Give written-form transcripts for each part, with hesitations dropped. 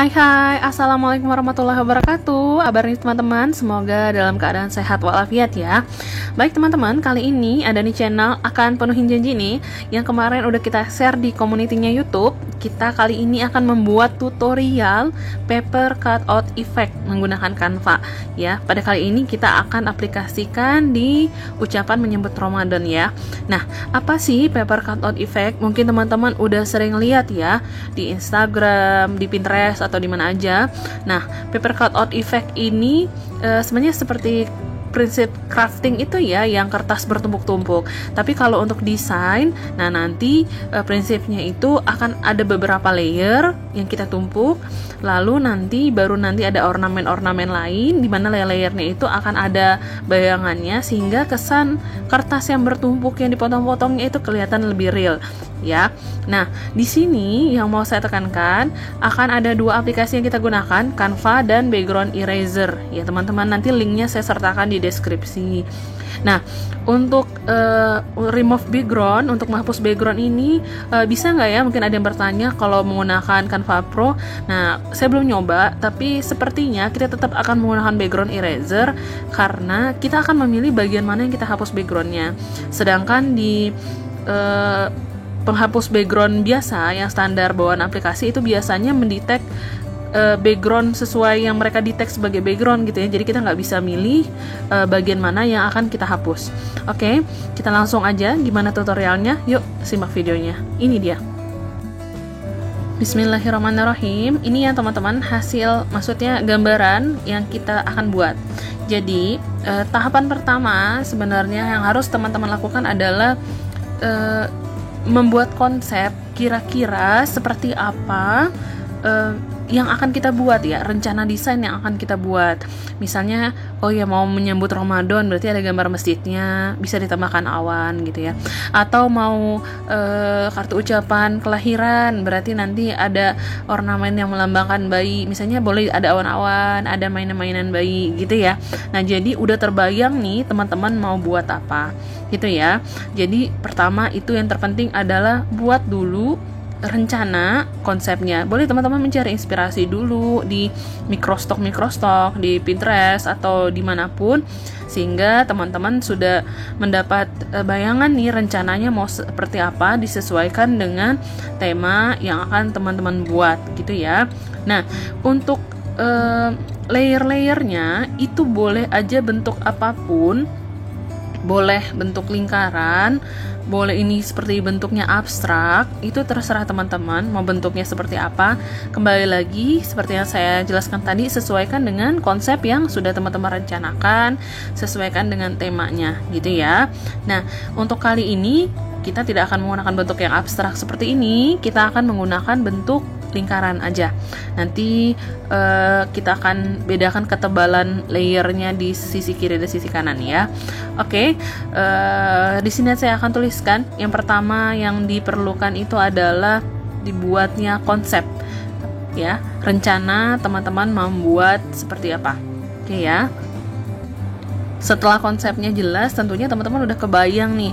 Hai, Assalamualaikum warahmatullahi wabarakatuh. Kabar nih teman-teman, semoga dalam keadaan sehat walafiat ya. Baik teman-teman, kali ini ada nih channel akan penuhin janji nih, yang kemarin udah kita share di community-nya YouTube. Kita kali ini akan membuat tutorial paper cutout effect menggunakan Canva ya. Pada kali ini kita akan aplikasikan di ucapan menyambut Ramadan ya. Nah, apa sih paper cutout effect? Mungkin teman-teman udah sering lihat ya di Instagram, di Pinterest atau di mana aja. Nah, paper cutout effect ini sebenarnya seperti prinsip crafting itu ya, yang kertas bertumpuk-tumpuk. Tapi kalau untuk desain, nah nanti prinsipnya itu akan ada beberapa layer yang kita tumpuk, lalu nanti ada ornamen-ornamen lain di mana layer-layernya itu akan ada bayangannya sehingga kesan kertas yang bertumpuk yang dipotong-potongnya itu kelihatan lebih real ya. Nah, di sini yang mau saya tekankan akan ada dua aplikasi yang kita gunakan, Canva dan Background Eraser ya teman-teman. Nanti linknya saya sertakan di deskripsi. Nah, untuk remove background, untuk menghapus background ini bisa nggak ya? Mungkin ada yang bertanya kalau menggunakan Canva Pro. Nah, saya belum nyoba, tapi sepertinya kita tetap akan menggunakan background eraser karena kita akan memilih bagian mana yang kita hapus backgroundnya. Sedangkan di penghapus background biasa yang standar bawaan aplikasi itu biasanya mendetek background sesuai yang mereka detect sebagai background gitu ya. Jadi kita nggak bisa milih bagian mana yang akan kita hapus. Oke, kita langsung aja gimana tutorialnya. Yuk simak videonya. Ini dia. Bismillahirrahmanirrahim. Ini ya teman-teman hasil, maksudnya gambaran yang kita akan buat. Jadi tahapan pertama sebenarnya yang harus teman-teman lakukan adalah membuat konsep kira-kira seperti apa yang akan kita buat ya, rencana desain yang akan kita buat. Misalnya, oh ya mau menyambut Ramadan berarti ada gambar masjidnya, bisa ditambahkan awan gitu ya. Atau mau kartu ucapan kelahiran, berarti nanti ada ornamen yang melambangkan bayi. Misalnya boleh ada awan-awan, ada mainan-mainan bayi gitu ya. Nah, jadi udah terbayang nih teman-teman mau buat apa gitu ya. Jadi pertama itu yang terpenting adalah buat dulu rencana konsepnya. Boleh teman-teman mencari inspirasi dulu di Microstock, di Pinterest atau dimanapun, sehingga teman-teman sudah mendapat bayangan nih rencananya mau seperti apa, disesuaikan dengan tema yang akan teman-teman buat gitu ya. Nah, untuk layer-layernya itu boleh aja bentuk apapun, boleh bentuk lingkaran, boleh ini seperti bentuknya abstrak, itu terserah teman-teman mau bentuknya seperti apa. Kembali lagi seperti yang saya jelaskan tadi, sesuaikan dengan konsep yang sudah teman-teman rencanakan, sesuaikan dengan temanya gitu ya. Nah, untuk kali ini kita tidak akan menggunakan bentuk yang abstrak seperti ini, kita akan menggunakan bentuk lingkaran aja. Nanti kita akan bedakan ketebalan layernya di sisi kiri dan sisi kanan ya. Oke, di sini saya akan tuliskan yang pertama yang diperlukan itu adalah dibuatnya konsep ya, rencana teman-teman membuat seperti apa. Oke ya. Setelah konsepnya jelas, tentunya teman-teman udah kebayang nih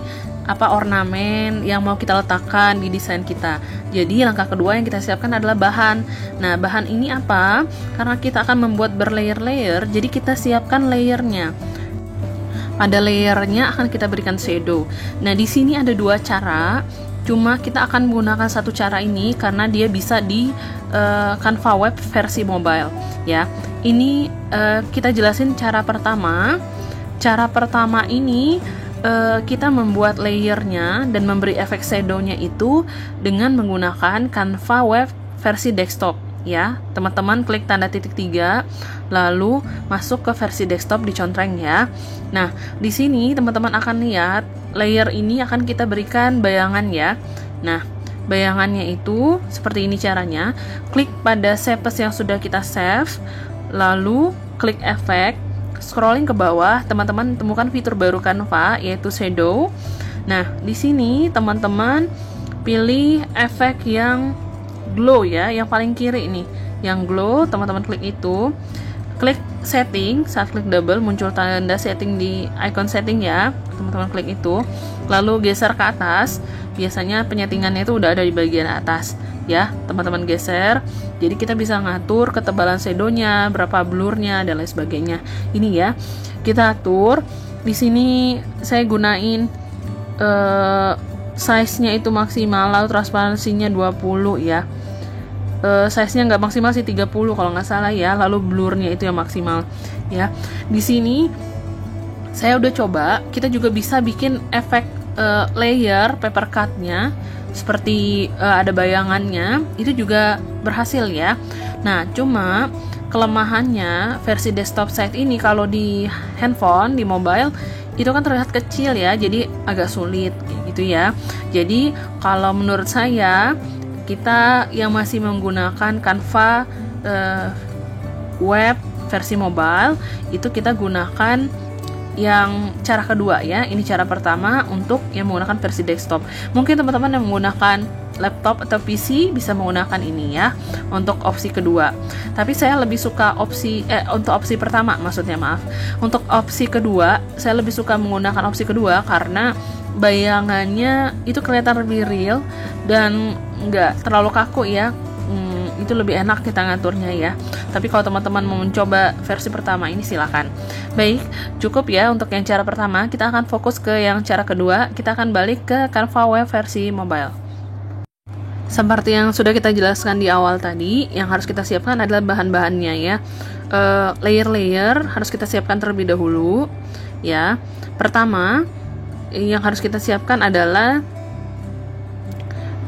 apa ornamen yang mau kita letakkan di desain kita. Jadi langkah kedua yang kita siapkan adalah bahan. Nah, bahan ini apa? Karena kita akan membuat berlayer-layer, jadi kita siapkan layernya. Pada layernya akan kita berikan shadow. Nah, di sini ada dua cara. Cuma kita akan menggunakan satu cara ini karena dia bisa di Canva Web versi mobile ya. Ini kita jelasin cara pertama. Cara pertama ini kita membuat layernya dan memberi efek shadownya itu dengan menggunakan Canva Web versi desktop ya. Teman-teman klik tanda titik 3 lalu masuk ke versi desktop, dicontreng ya. Nah, di sini teman-teman akan lihat layer ini akan kita berikan bayangan ya. Nah, bayangannya itu seperti ini caranya. Klik pada shapes yang sudah kita save, lalu klik efek, scrolling ke bawah, teman-teman temukan fitur baru Canva yaitu shadow. Nah, di sini teman-teman pilih efek yang glow ya, yang paling kiri ini, yang glow, teman-teman klik itu. Klik setting, saat klik double muncul tanda setting di icon setting ya, teman-teman klik itu. Lalu geser ke atas, biasanya penyetingannya itu udah ada di bagian atas. ya, teman-teman geser. Jadi kita bisa ngatur ketebalan shadow-nya, berapa blurnya dan lain sebagainya. Ini ya, kita atur. Di sini saya gunain size-nya itu maksimal, lalu transparansinya 20 ya. Size-nya nggak maksimal sih, 30 kalau nggak salah ya, lalu blurnya itu yang maksimal ya. Di sini saya udah coba, kita juga bisa bikin efek layer paper cut-nya seperti ada bayangannya, itu juga berhasil ya. Nah, cuma kelemahannya versi desktop site ini kalau di handphone, di mobile itu kan terlihat kecil ya, jadi agak sulit gitu ya. Jadi kalau menurut saya, kita yang masih menggunakan Canva web versi mobile itu kita gunakan yang cara kedua ya. Ini cara pertama untuk yang menggunakan versi desktop. Mungkin teman-teman yang menggunakan laptop atau PC bisa menggunakan ini ya untuk opsi kedua. Tapi saya lebih suka untuk opsi pertama, maksudnya maaf. Untuk opsi kedua, saya lebih suka menggunakan opsi kedua karena bayangannya itu kelihatan lebih real dan nggak terlalu kaku ya. Itu lebih enak kita ngaturnya ya. Tapi kalau teman-teman mau mencoba versi pertama ini silakan. Baik, cukup ya untuk yang cara pertama. Kita akan fokus ke yang cara kedua. Kita akan balik ke Canva web versi mobile. Seperti yang sudah kita jelaskan di awal tadi, yang harus kita siapkan adalah bahan-bahannya ya. Layer-layer harus kita siapkan terlebih dahulu ya. Pertama, yang harus kita siapkan adalah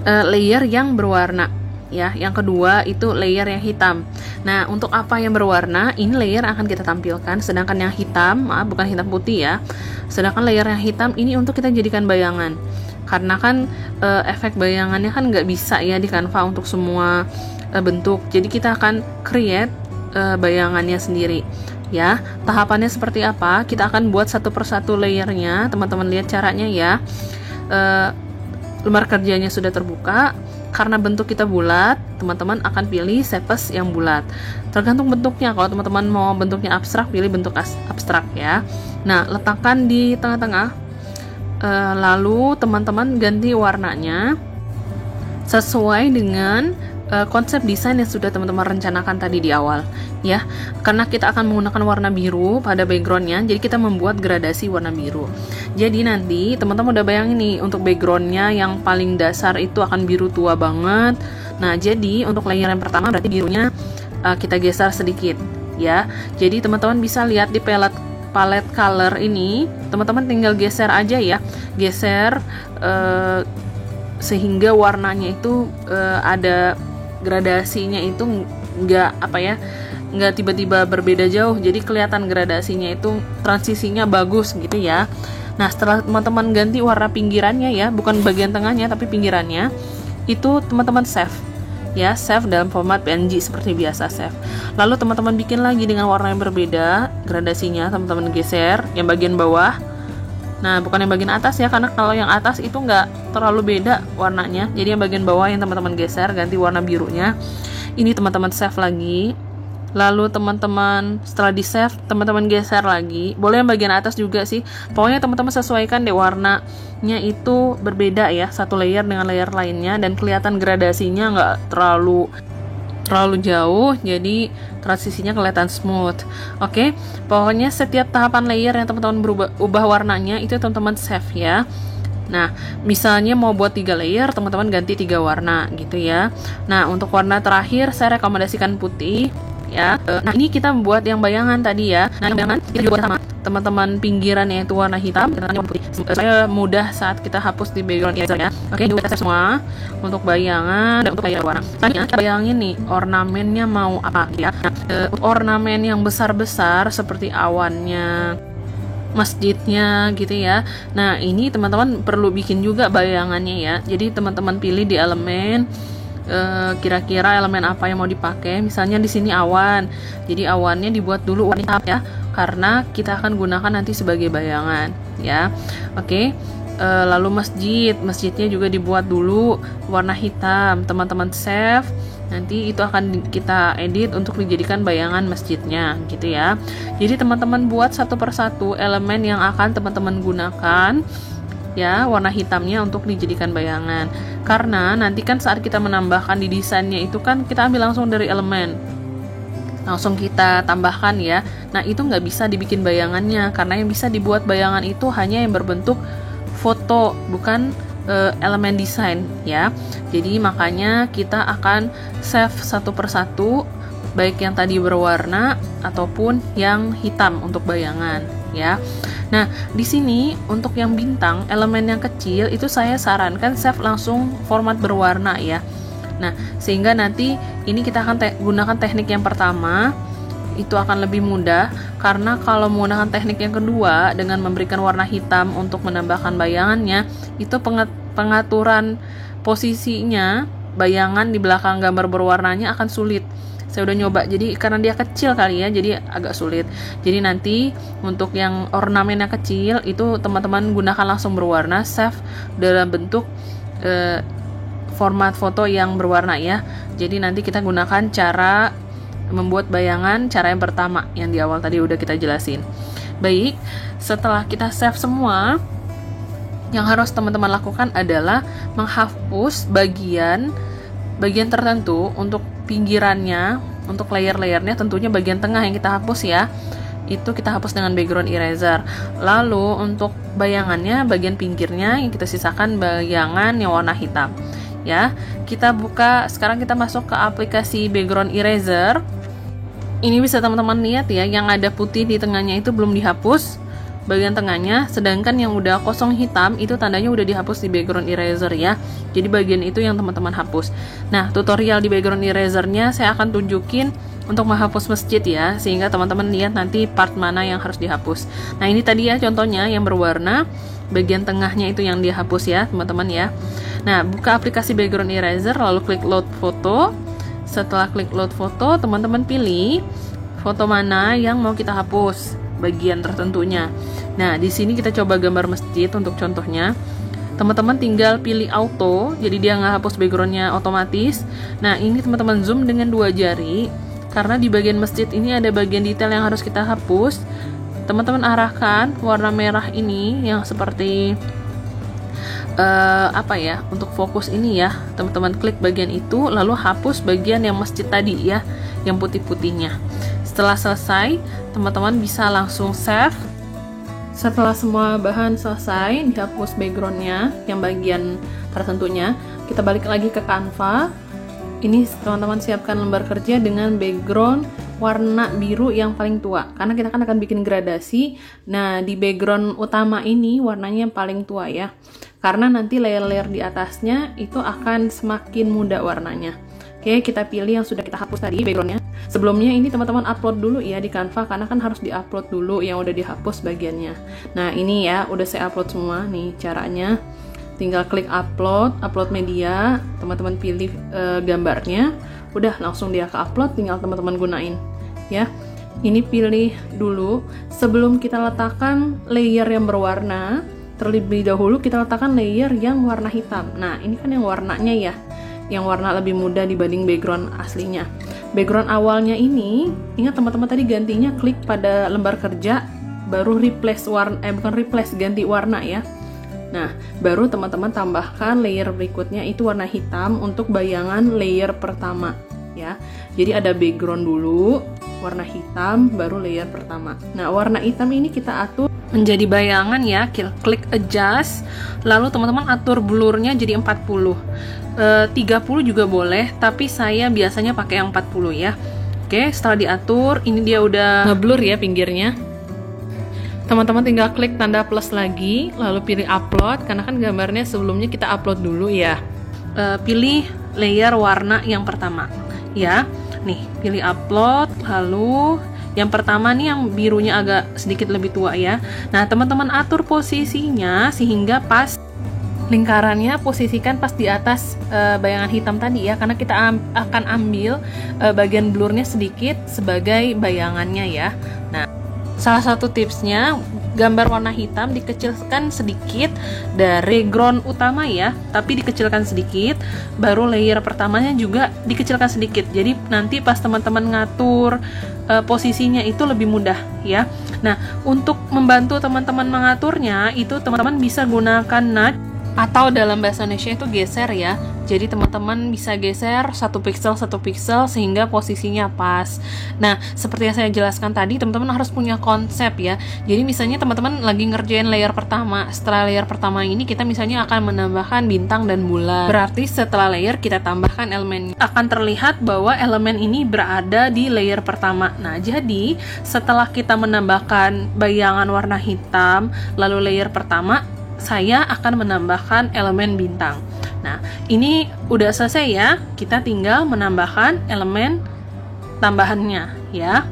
layer yang berwarna ya. Yang kedua itu layer yang hitam. Nah, untuk apa yang berwarna, ini layer akan kita tampilkan, sedangkan yang hitam, maaf bukan hitam putih ya. Sedangkan layer yang hitam ini untuk kita jadikan bayangan. Karena kan efek bayangannya kan nggak bisa ya di Canva untuk semua bentuk. Jadi kita akan create bayangannya sendiri ya. Tahapannya seperti apa? Kita akan buat satu persatu layernya. Teman-teman lihat caranya ya. Lembar kerjanya sudah terbuka. Karena bentuk kita bulat, teman-teman akan pilih shapes yang bulat. Tergantung bentuknya. Kalau teman-teman mau bentuknya abstrak, pilih bentuk abstrak ya. Nah, letakkan di tengah-tengah. Lalu teman-teman ganti warnanya sesuai dengan konsep desain yang sudah teman-teman rencanakan tadi di awal ya. Karena kita akan menggunakan warna biru pada backgroundnya, jadi kita membuat gradasi warna biru. Jadi nanti teman-teman udah bayangin nih, untuk backgroundnya yang paling dasar itu akan biru tua banget. Nah, jadi untuk layer yang pertama berarti birunya kita geser sedikit ya. Jadi teman-teman bisa lihat di palette color ini, teman-teman tinggal geser aja ya, geser sehingga warnanya itu ada gradasinya, itu nggak tiba-tiba berbeda jauh, jadi kelihatan gradasinya itu transisinya bagus gitu ya. Nah, setelah teman-teman ganti warna pinggirannya ya, bukan bagian tengahnya tapi pinggirannya, itu teman-teman save ya, save dalam format PNG seperti biasa save. Lalu teman-teman bikin lagi dengan warna yang berbeda, gradasinya teman-teman geser yang bagian bawah. Nah, bukan yang bagian atas ya, karena kalau yang atas itu nggak terlalu beda warnanya. Jadi yang bagian bawah yang teman-teman geser, ganti warna birunya. Ini teman-teman save lagi. Lalu teman-teman setelah di save, teman-teman geser lagi. Boleh yang bagian atas juga sih. Pokoknya teman-teman sesuaikan deh warnanya itu berbeda ya, satu layer dengan layer lainnya, dan kelihatan gradasinya nggak terlalu jauh, jadi transisinya kelihatan smooth. Oke, pokoknya setiap tahapan layer yang teman-teman ubah warnanya itu teman-teman save ya. Nah, misalnya mau buat 3 layer, teman-teman ganti 3 warna gitu ya. Nah, untuk warna terakhir saya rekomendasikan putih ya. Nah, ini kita membuat yang bayangan tadi ya. Nah, yang bayangan kita juga buat sama teman-teman pinggirannya itu warna hitam, dan warna putih. Saya mudah saat kita hapus di background ya. Oke, juga tes semua untuk bayangan dan untuk layer warna. Tanya, kita bayangin nih ornamennya mau apa ya. Nah, ornamen yang besar-besar seperti awannya, masjidnya gitu ya. Nah, ini teman-teman perlu bikin juga bayangannya ya. Jadi teman-teman pilih di elemen, kira-kira elemen apa yang mau dipakai. Misalnya di sini awan, jadi awannya dibuat dulu warna hitam ya, karena kita akan gunakan nanti sebagai bayangan ya. Oke. Lalu masjidnya juga dibuat dulu warna hitam, teman-teman save. Nanti itu akan kita edit untuk dijadikan bayangan masjidnya gitu ya. Jadi teman-teman buat satu persatu elemen yang akan teman-teman gunakan ya warna hitamnya untuk dijadikan bayangan. Karena nanti kan saat kita menambahkan di desainnya itu kan kita ambil langsung dari elemen, langsung kita tambahkan ya. Nah itu nggak bisa dibikin bayangannya, karena yang bisa dibuat bayangan itu hanya yang berbentuk foto, bukan elemen desain ya. Jadi makanya kita akan save satu persatu, baik yang tadi berwarna ataupun yang hitam untuk bayangan ya. Nah, di sini untuk yang bintang, elemen yang kecil itu saya sarankan save langsung format berwarna ya. Nah, sehingga nanti ini kita akan gunakan teknik yang pertama, itu akan lebih mudah, karena kalau menggunakan teknik yang kedua dengan memberikan warna hitam untuk menambahkan bayangannya, itu pengaturan posisinya bayangan di belakang gambar berwarnanya akan sulit. Saya udah nyoba, jadi karena dia kecil kali ya, jadi agak sulit. Jadi nanti untuk yang ornamennya kecil itu teman-teman gunakan langsung berwarna, save dalam bentuk format foto yang berwarna ya. Jadi nanti kita gunakan cara membuat bayangan, cara yang pertama yang di awal tadi udah kita jelasin. Baik, setelah kita save semua, yang harus teman-teman lakukan adalah menghapus bagian tertentu untuk pinggirannya, untuk layer-layernya, tentunya bagian tengah yang kita hapus ya. Itu kita hapus dengan background eraser. Lalu untuk bayangannya, bagian pinggirnya yang kita sisakan bayangan yang warna hitam. Ya, kita buka, sekarang kita masuk ke aplikasi background eraser. Ini bisa teman-teman lihat ya, yang ada putih di tengahnya itu belum dihapus bagian tengahnya, sedangkan yang udah kosong hitam itu tandanya udah dihapus di background eraser ya. Jadi bagian itu yang teman-teman hapus. Nah, tutorial di background erasernya saya akan tunjukin untuk menghapus masjid ya, sehingga teman-teman lihat nanti part mana yang harus dihapus. Nah, ini tadi ya contohnya yang berwarna, bagian tengahnya itu yang dihapus ya teman-teman ya. Nah, buka aplikasi background eraser, lalu klik load foto. Setelah klik load foto, teman-teman pilih foto mana yang mau kita hapus, bagian tertentunya. Nah, di sini kita coba gambar masjid untuk contohnya. Teman-teman tinggal pilih auto, jadi dia nggak hapus backgroundnya otomatis. Nah, ini teman-teman zoom dengan 2 jari, karena di bagian masjid ini ada bagian detail yang harus kita hapus. Teman-teman arahkan warna merah ini yang seperti untuk fokus ini ya, teman-teman klik bagian itu, lalu hapus bagian yang masjid tadi ya, yang putih-putihnya. Setelah selesai, teman-teman bisa langsung save. Setelah semua bahan selesai, dihapus backgroundnya yang bagian tertentunya, kita balik lagi ke Canva. Ini teman-teman siapkan lembar kerja dengan background warna biru yang paling tua, karena kita kan akan bikin gradasi. Nah, di background utama ini warnanya yang paling tua ya, karena nanti layer-layer di atasnya itu akan semakin muda warnanya. Oke, kita pilih yang sudah kita hapus tadi backgroundnya. Sebelumnya ini teman-teman upload dulu ya di Canva, karena kan harus diupload dulu yang udah dihapus bagiannya. Nah, ini ya udah saya upload semua nih caranya. Tinggal klik upload media, teman-teman pilih gambarnya, udah langsung dia ke upload, tinggal teman-teman gunain ya. Ini pilih dulu, sebelum kita letakkan layer yang berwarna, terlebih dahulu kita letakkan layer yang warna hitam. Nah, ini kan yang warnanya ya, yang warna lebih muda dibanding background aslinya. Background awalnya ini, ingat teman-teman tadi gantinya klik pada lembar kerja, baru ganti warna ya. Nah, baru teman-teman tambahkan layer berikutnya, itu warna hitam untuk bayangan layer pertama ya. Jadi ada background dulu, warna hitam, baru layer pertama. Nah, warna hitam ini kita atur menjadi bayangan ya, klik adjust, lalu teman-teman atur blurnya jadi 40. 30 juga boleh, tapi saya biasanya pakai yang 40 ya. Oke, setelah diatur, ini dia udah ngeblur ya pinggirnya. Teman-teman tinggal klik tanda plus lagi, lalu pilih upload, karena kan gambarnya sebelumnya kita upload dulu ya. Pilih layer warna yang pertama ya. Nih, pilih upload, lalu yang pertama nih yang birunya agak sedikit lebih tua ya. Nah, teman-teman atur posisinya sehingga pas lingkarannya, posisikan pas di atas bayangan hitam tadi ya, karena kita akan ambil bagian blurnya sedikit sebagai bayangannya ya. Nah, salah satu tipsnya gambar warna hitam dikecilkan sedikit dari ground utama ya, tapi dikecilkan sedikit, baru layer pertamanya juga dikecilkan sedikit. Jadi nanti pas teman-teman ngatur posisinya itu lebih mudah ya. Nah, untuk membantu teman-teman mengaturnya itu teman-teman bisa gunakan nudge atau dalam bahasa Indonesia itu geser ya. Jadi teman-teman bisa geser satu pixel sehingga posisinya pas. Nah, seperti yang saya jelaskan tadi, teman-teman harus punya konsep ya. Jadi misalnya teman-teman lagi ngerjain layer pertama. Setelah layer pertama ini kita misalnya akan menambahkan bintang dan bulan. Berarti setelah layer kita tambahkan elemen. Akan terlihat bahwa elemen ini berada di layer pertama. Nah, jadi setelah kita menambahkan bayangan warna hitam lalu layer pertama, saya akan menambahkan elemen bintang. Nah, ini udah selesai ya. Kita tinggal menambahkan elemen tambahannya ya.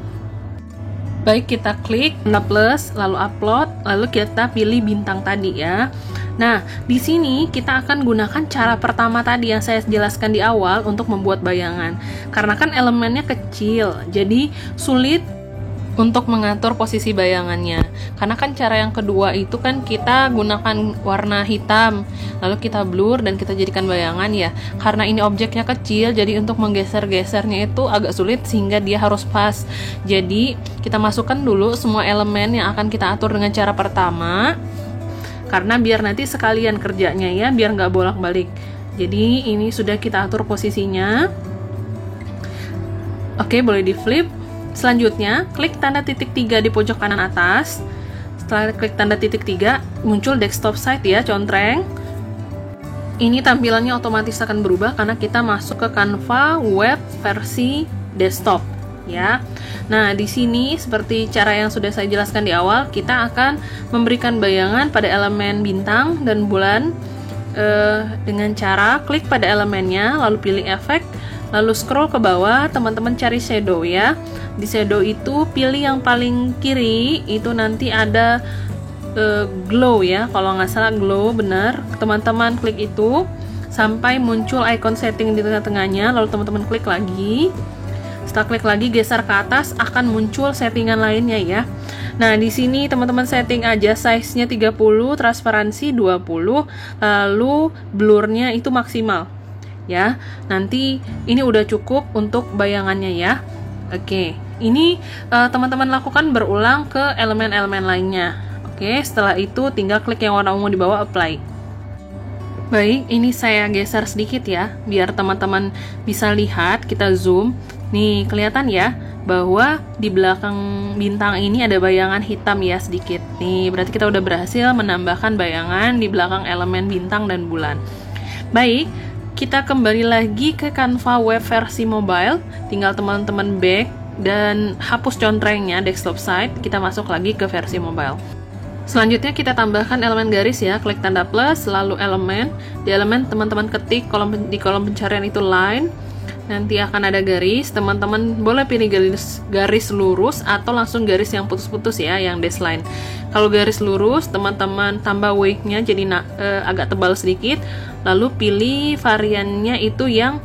Baik, kita klik tanda plus, lalu upload, lalu kita pilih bintang tadi ya. Nah, di sini kita akan gunakan cara pertama tadi yang saya jelaskan di awal untuk membuat bayangan. Karena kan elemennya kecil, jadi sulit untuk mengatur posisi bayangannya. Karena kan cara yang kedua itu kan kita gunakan warna hitam, lalu kita blur dan kita jadikan bayangan ya. Karena ini objeknya kecil, jadi untuk menggeser-gesernya itu agak sulit sehingga dia harus pas. Jadi kita masukkan dulu semua elemen yang akan kita atur dengan cara pertama, karena biar nanti sekalian kerjanya ya, biar nggak bolak-balik. Jadi ini sudah kita atur posisinya. Oke, boleh di flip. Selanjutnya, klik tanda titik 3 di pojok kanan atas. Setelah klik tanda titik 3, muncul desktop site ya, contreng. Ini tampilannya otomatis akan berubah karena kita masuk ke Canva web versi desktop ya. Nah, di sini seperti cara yang sudah saya jelaskan di awal, kita akan memberikan bayangan pada elemen bintang dan bulan dengan cara klik pada elemennya, lalu pilih efek, lalu scroll ke bawah, teman-teman cari shadow ya. Di shadow itu pilih yang paling kiri, itu nanti ada glow ya, kalau nggak salah glow, benar. Teman-teman klik itu sampai muncul icon setting di tengah-tengahnya, lalu teman-teman klik lagi. Setelah klik lagi, geser ke atas, akan muncul settingan lainnya ya. Nah, di sini teman-teman setting aja size-nya 30, transparansi 20, lalu blurnya itu maksimal ya. Nanti ini udah cukup untuk bayangannya ya. Oke, ini teman-teman lakukan berulang ke elemen-elemen lainnya. Oke, setelah itu tinggal klik yang warna ungu di bawah, apply. Baik, ini saya geser sedikit ya, biar teman-teman bisa lihat. Kita zoom. Nih, kelihatan ya bahwa di belakang bintang ini ada bayangan hitam ya sedikit. Nih, berarti kita udah berhasil menambahkan bayangan di belakang elemen bintang dan bulan. Baik, kita kembali lagi ke Canva web versi mobile. Tinggal teman-teman back dan hapus contrengnya desktop site. Kita masuk lagi ke versi mobile. Selanjutnya kita tambahkan elemen garis ya. Klik tanda plus, lalu elemen. Di elemen teman-teman ketik di kolom pencarian itu line. Nanti akan ada garis. Teman-teman boleh pilih garis lurus atau langsung garis yang putus-putus ya, yang dash line. Kalau garis lurus, teman-teman tambah weight-nya jadi agak tebal sedikit. Lalu pilih variannya itu yang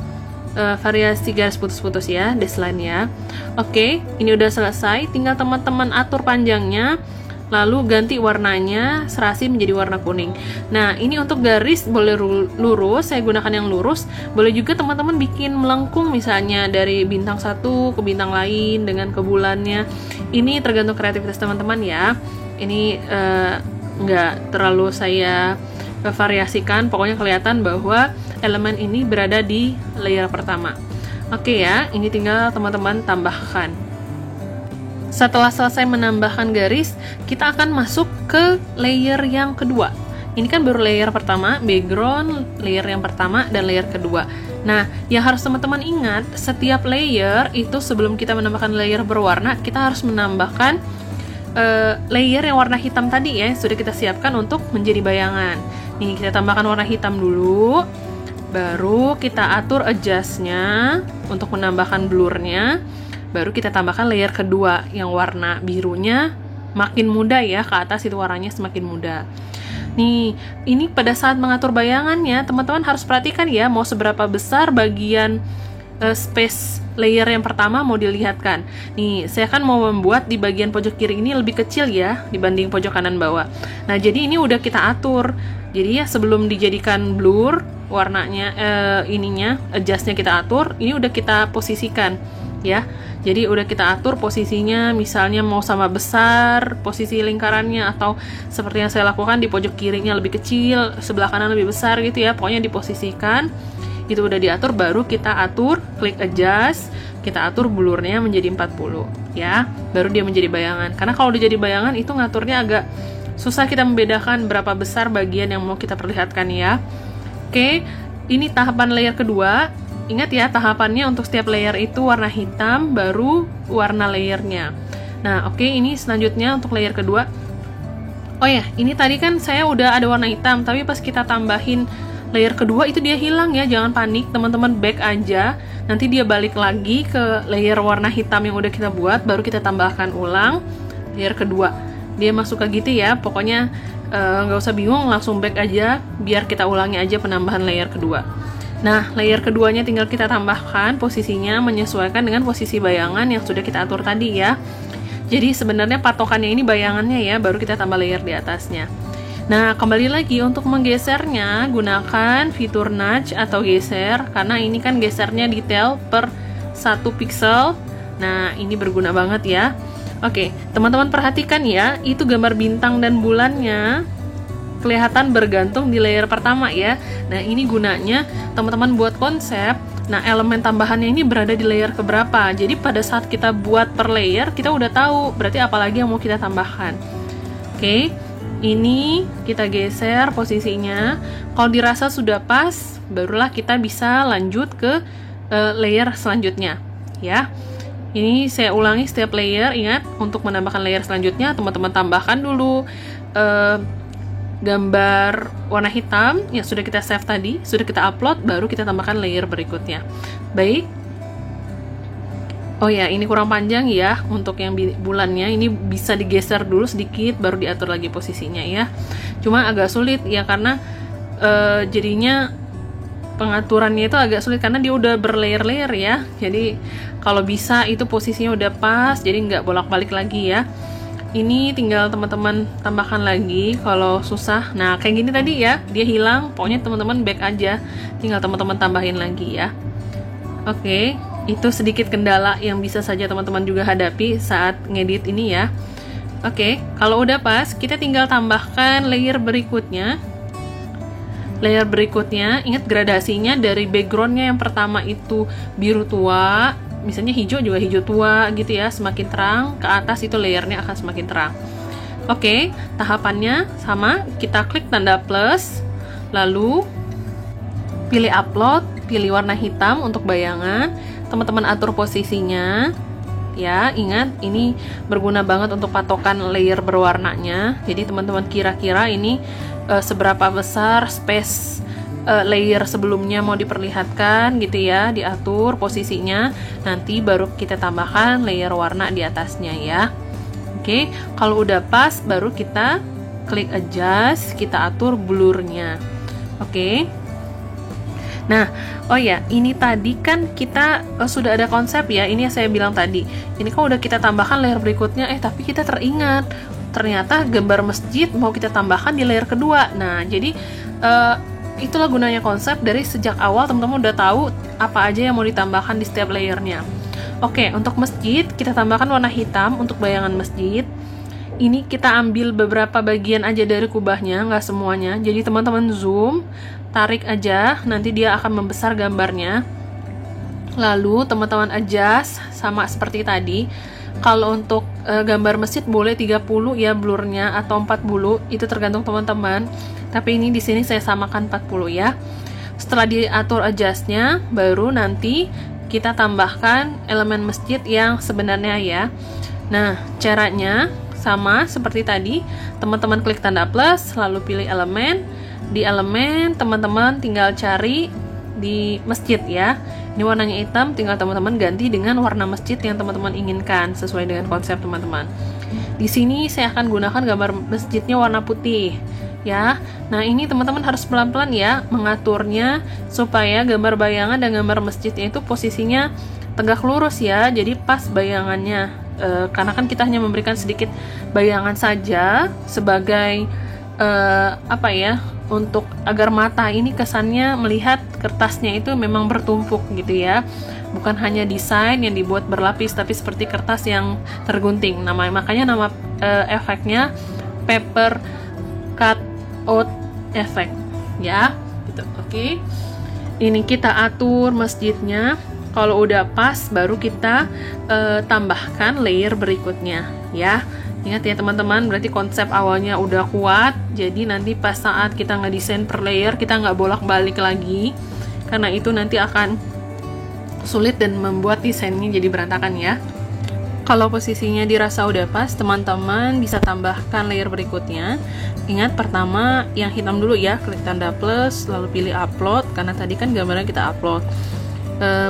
variasi garis putus-putus ya, dash line ya. Oke, ini udah selesai. Tinggal teman-teman atur panjangnya. Lalu ganti warnanya serasi menjadi warna kuning. Nah, ini untuk garis boleh lurus, saya gunakan yang lurus. Boleh juga teman-teman bikin melengkung misalnya dari bintang satu ke bintang lain dengan ke bulannya. Ini tergantung kreativitas teman-teman ya. Ini nggak terlalu saya variasikan, pokoknya kelihatan bahwa elemen ini berada di layer pertama. Oke ya, ini tinggal teman-teman tambahkan. Setelah selesai menambahkan garis, kita akan masuk ke layer yang kedua. Ini kan baru layer pertama, background, layer yang pertama, dan layer kedua. Nah, yang harus teman-teman ingat, setiap layer itu sebelum kita menambahkan layer berwarna, kita harus menambahkan layer yang warna hitam tadi ya, sudah kita siapkan untuk menjadi bayangan. Nih, kita tambahkan warna hitam dulu, baru kita atur adjust-nya untuk menambahkan blurnya. Baru kita tambahkan layer kedua yang warna birunya makin muda ya, ke atas itu warnanya semakin muda. Nih, ini pada saat mengatur bayangannya, teman-teman harus perhatikan ya, mau seberapa besar bagian space layer yang pertama mau dilihatkan. Nih, saya kan mau membuat di bagian pojok kiri ini lebih kecil ya dibanding pojok kanan bawah. Nah, jadi ini udah kita atur. Jadi ya sebelum dijadikan blur warnanya, adjustnya kita atur, ini udah kita posisikan ya. Jadi udah kita atur posisinya, misalnya mau sama besar posisi lingkarannya, atau seperti yang saya lakukan di pojok kirinya lebih kecil, sebelah kanan lebih besar gitu ya. Pokoknya diposisikan, itu udah diatur, baru kita atur, klik adjust, kita atur blurnya menjadi 40 ya, baru dia menjadi bayangan. Karena kalau udah jadi bayangan itu ngaturnya agak susah, kita membedakan berapa besar bagian yang mau kita perlihatkan ya. Oke, ini tahapan layer kedua. Ingat ya, tahapannya untuk setiap layer itu warna hitam, baru warna layernya. Nah, oke, ini selanjutnya untuk layer kedua. Oh ya, ini tadi kan saya udah ada warna hitam, tapi pas kita tambahin layer kedua itu dia hilang ya. Jangan panik, teman-teman, back aja. Nanti dia balik lagi ke layer warna hitam yang udah kita buat, baru kita tambahkan ulang layer kedua. Dia masuk ke gitu ya. Pokoknya nggak usah bingung, langsung back aja, biar kita ulangi aja penambahan layer kedua. Nah, layer keduanya tinggal kita tambahkan posisinya menyesuaikan dengan posisi bayangan yang sudah kita atur tadi ya. Jadi sebenarnya patokannya ini bayangannya ya, baru kita tambah layer di atasnya. Nah, kembali lagi untuk menggesernya, gunakan fitur nudge atau geser, karena ini kan gesernya detail per 1 pixel. Nah, ini berguna banget ya. Oke, teman-teman perhatikan ya, itu gambar bintang dan bulannya kelihatan bergantung di layer pertama ya. Nah, ini gunanya teman-teman buat konsep. Nah, elemen tambahannya ini berada di layer keberapa. Jadi pada saat kita buat per layer, kita udah tahu berarti apa lagi yang mau kita tambahkan. Oke, ini kita geser posisinya. Kalau dirasa sudah pas, barulah kita bisa lanjut ke layer selanjutnya ya. Ini saya ulangi setiap layer. Ingat, untuk menambahkan layer selanjutnya, teman-teman tambahkan dulu gambar warna hitam yang sudah kita save tadi, sudah kita upload, baru kita tambahkan layer berikutnya. Baik. Oh ya, ini kurang panjang ya untuk yang bulannya. Ini bisa digeser dulu sedikit, baru diatur lagi posisinya ya. Cuma agak sulit ya, karena jadinya pengaturannya itu agak sulit karena dia udah berlayer-layer ya. Jadi kalau bisa itu posisinya udah pas, jadi nggak bolak-balik lagi ya. Ini tinggal teman-teman tambahkan lagi kalau susah. Nah, kayak gini tadi ya, dia hilang. Pokoknya teman-teman back aja, tinggal teman-teman tambahin lagi ya. Oke, itu sedikit kendala yang bisa saja teman-teman juga hadapi saat ngedit ini ya. Oke, kalau udah pas, kita tinggal tambahkan layer berikutnya. Layer berikutnya, ingat gradasinya dari backgroundnya yang pertama itu biru tua, misalnya hijau juga hijau tua gitu ya, semakin terang ke atas itu layernya akan semakin terang. Oke, tahapannya sama, kita klik tanda plus, lalu pilih upload, pilih warna hitam untuk bayangan, teman-teman atur posisinya ya. Ingat, ini berguna banget untuk patokan layer berwarnanya. Jadi teman-teman kira-kira ini seberapa besar space layer sebelumnya mau diperlihatkan gitu ya, diatur posisinya, nanti baru kita tambahkan layer warna di atasnya ya. Oke, kalau udah pas baru kita klik adjust, kita atur blurnya. Oke. Nah, oh ya, ini tadi kan kita sudah ada konsep ya, ini yang saya bilang tadi. Ini kan udah kita tambahkan layer berikutnya, tapi kita teringat ternyata gambar masjid mau kita tambahkan di layer kedua. Nah, jadi itulah gunanya konsep. Dari sejak awal teman-teman udah tahu apa aja yang mau ditambahkan di setiap layernya. Oke, untuk masjid kita tambahkan warna hitam untuk bayangan masjid. Ini kita ambil beberapa bagian aja dari kubahnya, nggak semuanya. Jadi teman-teman zoom, tarik aja, nanti dia akan membesar gambarnya. Lalu teman-teman adjust sama seperti tadi. Kalau untuk gambar masjid boleh 30 ya blurnya, atau 40, itu tergantung teman-teman. Tapi ini di sini saya samakan 40 ya. Setelah diatur adjustnya, baru nanti kita tambahkan elemen masjid yang sebenarnya ya. Nah, caranya sama seperti tadi. Teman-teman klik tanda plus, lalu pilih elemen. Di elemen teman-teman tinggal cari di masjid ya. Ini warnanya hitam, tinggal teman-teman ganti dengan warna masjid yang teman-teman inginkan sesuai dengan konsep teman-teman. Di sini saya akan gunakan gambar masjidnya warna putih ya. Nah, ini teman-teman harus pelan-pelan ya mengaturnya supaya gambar bayangan dan gambar masjidnya itu posisinya tegak lurus ya. Jadi pas bayangannya. Karena kan kita hanya memberikan sedikit bayangan saja sebagai apa ya, untuk agar mata ini kesannya melihat kertasnya itu memang bertumpuk gitu ya, bukan hanya desain yang dibuat berlapis tapi seperti kertas yang tergunting. Makanya nama efeknya paper cut out effect ya gitu. Oke. Ini kita atur masjidnya. Kalau udah pas baru kita tambahkan layer berikutnya ya. Ingat ya teman-teman, berarti konsep awalnya udah kuat, jadi nanti pas saat kita ngedesain per layer kita nggak bolak-balik lagi, karena itu nanti akan sulit dan membuat desainnya jadi berantakan ya. Kalau posisinya dirasa udah pas, teman-teman bisa tambahkan layer berikutnya. Ingat pertama yang hitam dulu ya, klik tanda plus lalu pilih upload, karena tadi kan gambarnya kita upload.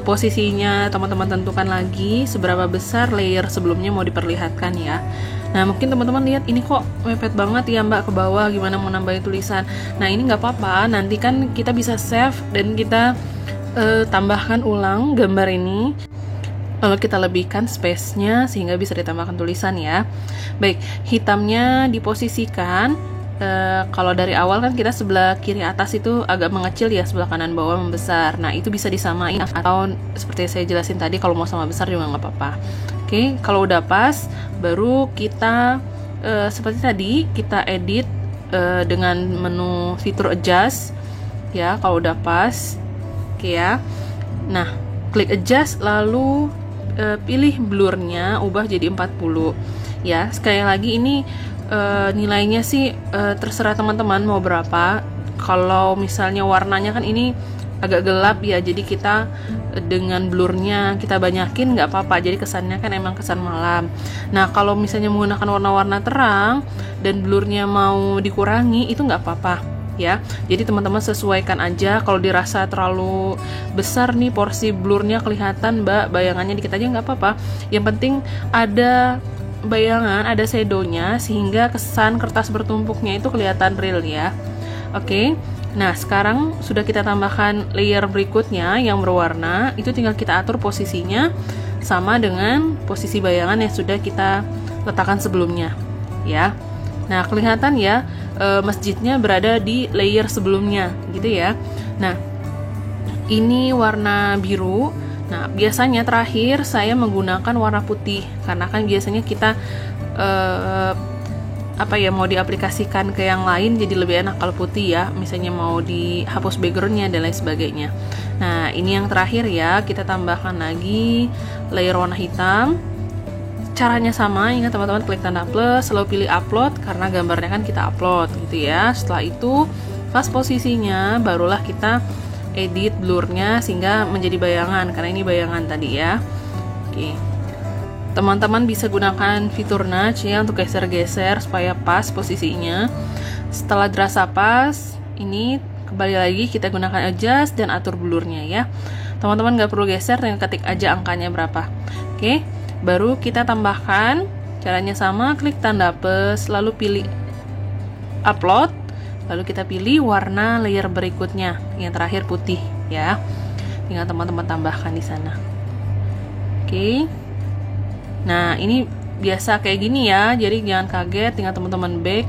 Posisinya teman-teman tentukan lagi seberapa besar layer sebelumnya mau diperlihatkan ya. Nah, mungkin teman-teman lihat ini kok mepet banget ya Mbak ke bawah, gimana mau nambahin tulisan. Nah, ini nggak apa-apa, nanti kan kita bisa save dan kita tambahkan ulang gambar ini, lalu kita lebihkan space-nya sehingga bisa ditambahkan tulisan ya. Baik, hitamnya diposisikan. Kalau dari awal kan kita sebelah kiri atas itu agak mengecil ya, sebelah kanan bawah membesar. Nah, itu bisa disamain atau seperti saya jelasin tadi, kalau mau sama besar juga nggak apa-apa. Oke, kalau udah pas baru kita seperti tadi kita edit dengan menu fitur adjust ya. Kalau udah pas, oke ya. Nah, klik adjust lalu pilih blurnya, ubah jadi 40 ya. Sekali lagi ini nilainya sih terserah teman-teman mau berapa. Kalau misalnya warnanya kan ini agak gelap ya, jadi kita dengan blurnya kita banyakin nggak apa-apa, jadi kesannya kan emang kesan malam. Nah, kalau misalnya menggunakan warna-warna terang dan blurnya mau dikurangi, itu nggak apa-apa ya. Jadi teman-teman sesuaikan aja. Kalau dirasa terlalu besar nih porsi blurnya kelihatan Mbak, bayangannya dikit aja nggak apa-apa. Yang penting ada bayangan, ada shadownya sehingga kesan kertas bertumpuknya itu kelihatan real ya. Oke. Nah, sekarang sudah kita tambahkan layer berikutnya yang berwarna, itu tinggal kita atur posisinya sama dengan posisi bayangan yang sudah kita letakkan sebelumnya ya. Nah, kelihatan ya masjidnya berada di layer sebelumnya gitu ya. Nah, ini warna biru. Nah, biasanya terakhir saya menggunakan warna putih karena kan biasanya kita mau diaplikasikan ke yang lain jadi lebih enak kalau putih ya, misalnya mau dihapus backgroundnya dan lain sebagainya. Nah, ini yang terakhir ya, kita tambahkan lagi layer warna hitam. Caranya sama, ingat teman-teman, klik tanda plus selalu pilih upload karena gambarnya kan kita upload gitu ya. Setelah itu pas posisinya barulah kita edit blurnya sehingga menjadi bayangan, karena ini bayangan tadi ya. Oke. Teman-teman bisa gunakan fitur nudge ya untuk geser-geser supaya pas posisinya. Setelah dirasa pas, ini kembali lagi kita gunakan adjust dan atur blurnya ya. Teman-teman nggak perlu geser, tinggal ketik aja angkanya berapa. Oke, baru kita tambahkan. Caranya sama, klik tanda plus, lalu pilih upload, lalu kita pilih warna layer berikutnya, yang terakhir putih ya. Tinggal teman-teman tambahkan di sana. Oke. Nah, ini biasa kayak gini ya, jadi jangan kaget, tinggal teman-teman back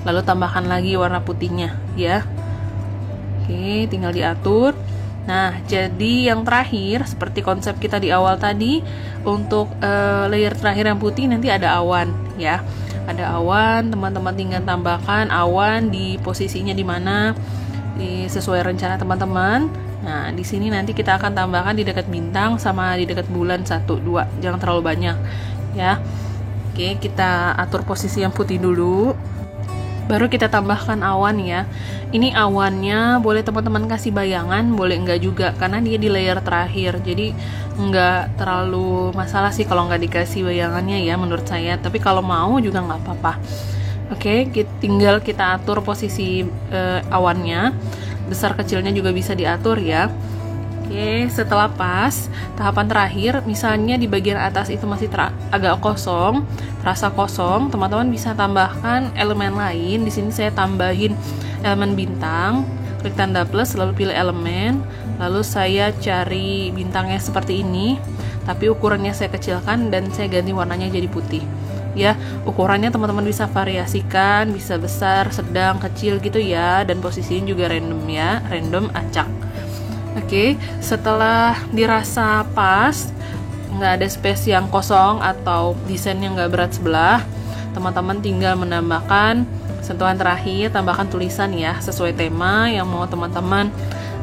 lalu tambahkan lagi warna putihnya ya. Oke, tinggal diatur. Nah, jadi yang terakhir seperti konsep kita di awal tadi, untuk layer terakhir yang putih nanti ada awan ya. Ada awan, teman-teman tinggal tambahkan awan di posisinya di mana sesuai rencana teman-teman. Nah, di sini nanti kita akan tambahkan di dekat bintang sama di dekat bulan 1, 2, jangan terlalu banyak ya. Oke, kita atur posisi yang putih dulu. Baru kita tambahkan awan ya. Ini awannya boleh teman-teman kasih bayangan, boleh enggak juga karena dia di layer terakhir. Jadi enggak terlalu masalah sih kalau enggak dikasih bayangannya ya menurut saya. Tapi kalau mau juga nggak apa-apa. Oke, tinggal kita atur posisi awannya. Besar kecilnya juga bisa diatur ya. Oke, setelah pas, tahapan terakhir, misalnya di bagian atas itu masih agak kosong, terasa kosong, teman-teman bisa tambahkan elemen lain. Di sini saya tambahin elemen bintang, klik tanda plus, lalu pilih elemen, lalu saya cari bintangnya seperti ini, tapi ukurannya saya kecilkan dan saya ganti warnanya jadi putih. Ya, ukurannya teman-teman bisa variasikan, bisa besar, sedang, kecil gitu ya, dan posisinya juga random ya, random acak. Oke, setelah dirasa pas, nggak ada space yang kosong atau desain yang nggak berat sebelah, teman-teman tinggal menambahkan sentuhan terakhir, tambahkan tulisan ya, sesuai tema yang mau teman-teman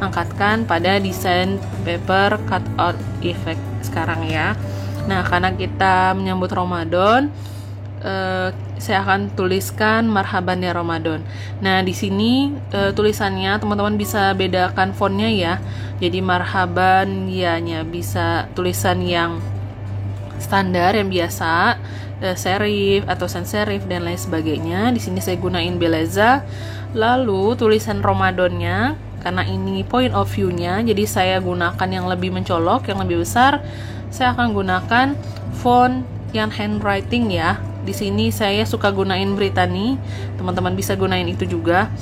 angkatkan pada desain paper cutout effect sekarang ya. Nah, karena kita menyambut Ramadan, saya akan tuliskan marhaban ya Ramadan. Nah, di sini tulisannya teman-teman bisa bedakan fontnya ya. Jadi marhaban ya-nya bisa tulisan yang standar yang biasa, serif atau sans serif dan lain sebagainya. Di sini saya gunain Beleza. Lalu tulisan Ramadannya, karena ini point of view-nya, jadi saya gunakan yang lebih mencolok, yang lebih besar. Saya akan gunakan font yang handwriting ya. Di sini saya suka gunain Brittany, teman-teman bisa gunain itu juga,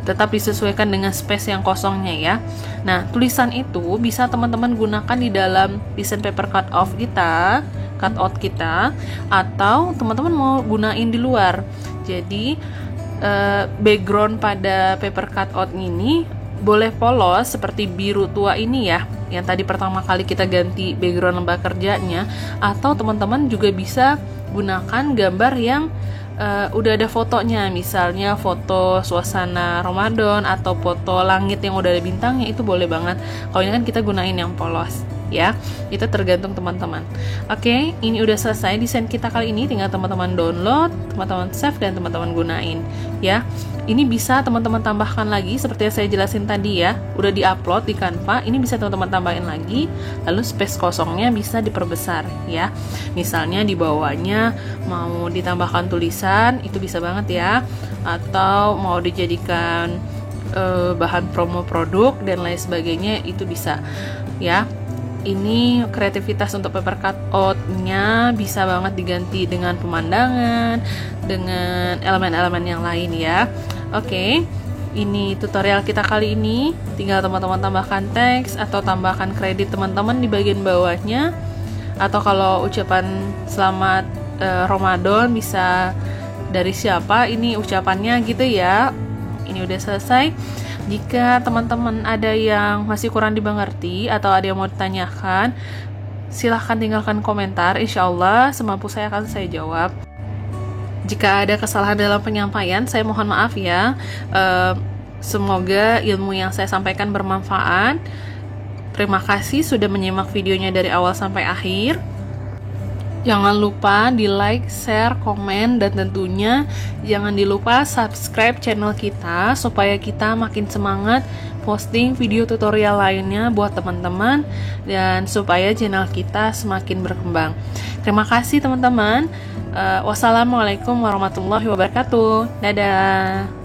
tetap disesuaikan dengan space yang kosongnya ya. Nah, tulisan itu bisa teman-teman gunakan di dalam desain paper cutout kita, atau teman-teman mau gunain di luar. Jadi background pada paper cutout ini boleh polos seperti biru tua ini ya, yang tadi pertama kali kita ganti background lembar kerjanya, atau teman-teman juga bisa gunakan gambar yang udah ada fotonya, misalnya foto suasana Ramadan atau foto langit yang udah ada bintangnya, itu boleh banget. Kalau ini kan kita gunain yang polos ya, itu tergantung teman-teman. Oke, ini udah selesai desain kita kali ini, tinggal teman-teman download, teman-teman save dan teman-teman gunain ya. Ini bisa teman-teman tambahkan lagi seperti yang saya jelasin tadi ya, udah diupload di Canva, ini bisa teman-teman tambahin lagi, lalu space kosongnya bisa diperbesar ya. Misalnya di bawahnya mau ditambahkan tulisan, itu bisa banget ya, atau mau dijadikan bahan promo produk dan lain sebagainya, itu bisa ya. Ini kreativitas untuk paper cutout-nya bisa banget diganti dengan pemandangan, dengan elemen-elemen yang lain ya. Oke, ini tutorial kita kali ini. Tinggal teman-teman tambahkan teks atau tambahkan kredit teman-teman di bagian bawahnya. Atau kalau ucapan selamat Ramadan bisa dari siapa, ini ucapannya gitu ya. Ini udah selesai. Jika teman-teman ada yang masih kurang dimengerti atau ada yang mau ditanyakan, silahkan tinggalkan komentar. Insya Allah semampu saya akan saya jawab. Jika ada kesalahan dalam penyampaian, saya mohon maaf ya. Semoga ilmu yang saya sampaikan bermanfaat. Terima kasih sudah menyimak videonya dari awal sampai akhir. Jangan lupa di like, share, komen, dan tentunya jangan dilupa subscribe channel kita supaya kita makin semangat posting video tutorial lainnya buat teman-teman dan supaya channel kita semakin berkembang. Terima kasih teman-teman. Wassalamualaikum warahmatullahi wabarakatuh. Dadah.